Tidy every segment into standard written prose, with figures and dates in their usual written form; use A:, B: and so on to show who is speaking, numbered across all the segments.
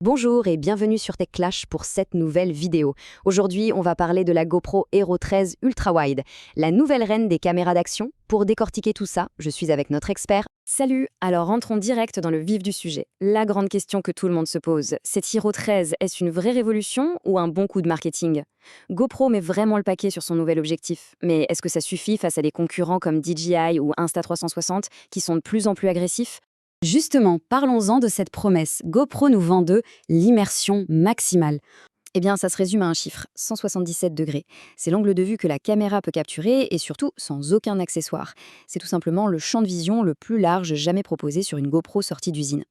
A: Bonjour et bienvenue sur TechClash pour cette nouvelle vidéo. Aujourd'hui, on va parler de la GoPro Hero 13 Ultra Wide, la nouvelle reine des caméras d'action. Pour décortiquer tout ça, je suis avec notre expert. Salut, alors rentrons direct dans le vif du sujet. La grande question que tout le monde se pose, cette Hero 13, est-ce une vraie révolution ou un bon coup de marketing? GoPro met vraiment le paquet sur son nouvel objectif, mais est-ce que ça suffit face à des concurrents comme DJI ou Insta360 qui sont de plus en plus agressifs? Justement, parlons-en de cette promesse. GoPro nous vend l'immersion maximale. Eh bien, ça se résume à un chiffre, 177 degrés. C'est l'angle de vue que la caméra peut capturer et surtout sans aucun accessoire. C'est tout simplement le champ de vision le plus large jamais proposé sur une GoPro sortie d'usine.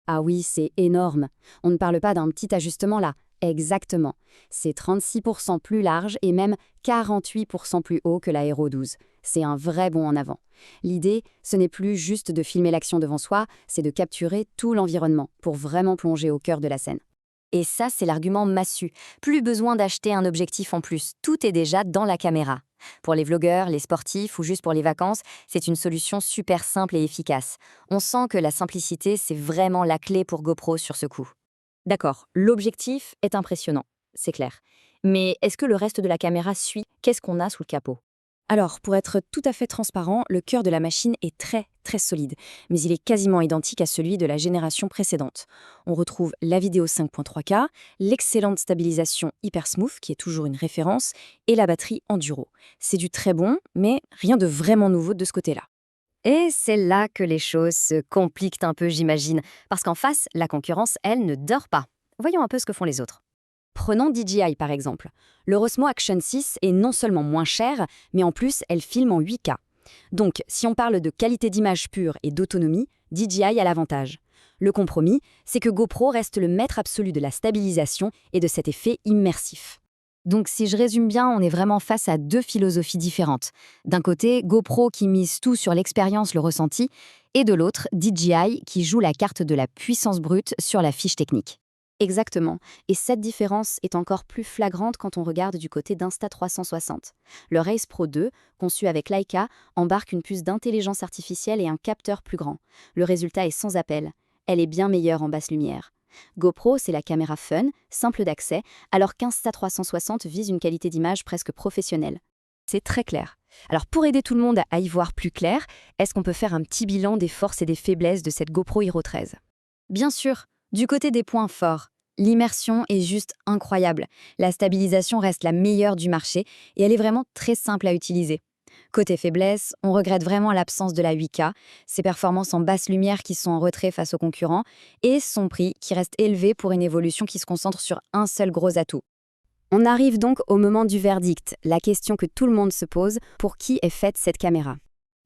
A: Ah oui, c'est énorme. On ne parle pas d'un petit ajustement là. Exactement. C'est 36% plus large et même 48% plus haut que la Hero 12. C'est un vrai bond en avant. L'idée, ce n'est plus juste de filmer l'action devant soi, c'est de capturer tout l'environnement pour vraiment plonger au cœur de la scène. Et ça, c'est l'argument massu. Plus besoin d'acheter un objectif en plus, tout est déjà dans la caméra. Pour les vlogueurs, les sportifs ou juste pour les vacances, c'est une solution super simple et efficace. On sent que la simplicité, c'est vraiment la clé pour GoPro sur ce coup. D'accord, l'objectif est impressionnant, c'est clair. Mais est-ce que le reste de la caméra suit? Qu'est-ce qu'on a sous le capot? Alors, pour être tout à fait transparent, le cœur de la machine est très solide, mais il est quasiment identique à celui de la génération précédente. On retrouve la vidéo 5.3K, l'excellente stabilisation Hyper Smooth, qui est toujours une référence, et la batterie Enduro. C'est du très bon, mais rien de vraiment nouveau de ce côté-là. Et c'est là que les choses se compliquent un peu, j'imagine, parce qu'en face, la concurrence, elle, ne dort pas. Voyons un peu ce que font les autres. Prenons DJI par exemple. L'Eurosmo Action 6 est non seulement moins cher, mais en plus, elle filme en 8K. Donc, si on parle de qualité d'image pure et d'autonomie, DJI a l'avantage. Le compromis, c'est que GoPro reste le maître absolu de la stabilisation et de cet effet immersif. Donc, si je résume bien, on est vraiment face à deux philosophies différentes. D'un côté, GoPro qui mise tout sur l'expérience, le ressenti, et de l'autre, DJI qui joue la carte de la puissance brute sur la fiche technique. Exactement. Et cette différence est encore plus flagrante quand on regarde du côté d'Insta360. Le Race Pro 2, conçu avec Leica, embarque une puce d'intelligence artificielle et un capteur plus grand. Le résultat est sans appel. Elle est bien meilleure en basse lumière. GoPro, c'est la caméra fun, simple d'accès, alors qu'Insta360 vise une qualité d'image presque professionnelle. C'est très clair. Alors pour aider tout le monde à y voir plus clair, est-ce qu'on peut faire un petit bilan des forces et des faiblesses de cette GoPro Hero 13? Bien sûr, du côté des points forts, l'immersion est juste incroyable. La stabilisation reste la meilleure du marché et elle est vraiment très simple à utiliser. Côté faiblesse, on regrette vraiment l'absence de la 8K, ses performances en basse lumière qui sont en retrait face aux concurrents, et son prix qui reste élevé pour une évolution qui se concentre sur un seul gros atout. On arrive donc au moment du verdict, la question que tout le monde se pose, pour qui est faite cette caméra?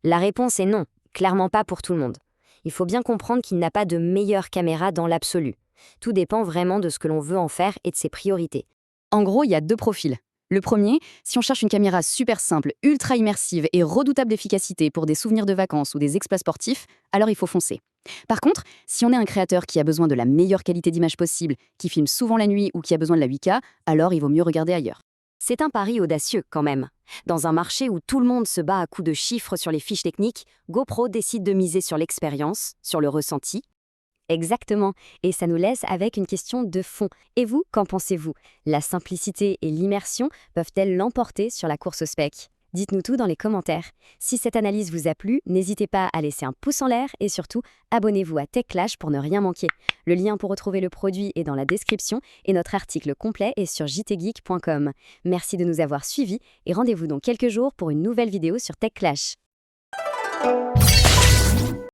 A: La réponse est non, clairement pas pour tout le monde. Il faut bien comprendre qu'il n'a pas de meilleure caméra dans l'absolu. Tout dépend vraiment de ce que l'on veut en faire et de ses priorités. En gros, il y a deux profils. Le premier, si on cherche une caméra super simple, ultra immersive et redoutable d'efficacité pour des souvenirs de vacances ou des exploits sportifs, alors il faut foncer. Par contre, si on est un créateur qui a besoin de la meilleure qualité d'image possible, qui filme souvent la nuit ou qui a besoin de la 8K, alors il vaut mieux regarder ailleurs. C'est un pari audacieux quand même. Dans un marché où tout le monde se bat à coups de chiffres sur les fiches techniques, GoPro décide de miser sur l'expérience, sur le ressenti. Exactement, et ça nous laisse avec une question de fond. Et vous, qu'en pensez-vous? La simplicité et l'immersion peuvent-elles l'emporter sur la course au spec? Dites-nous tout dans les commentaires. Si cette analyse vous a plu, n'hésitez pas à laisser un pouce en l'air et surtout, abonnez-vous à TechClash pour ne rien manquer. Le lien pour retrouver le produit est dans la description et notre article complet est sur jtgeek.com. Merci de nous avoir suivis et rendez-vous dans quelques jours pour une nouvelle vidéo sur TechClash.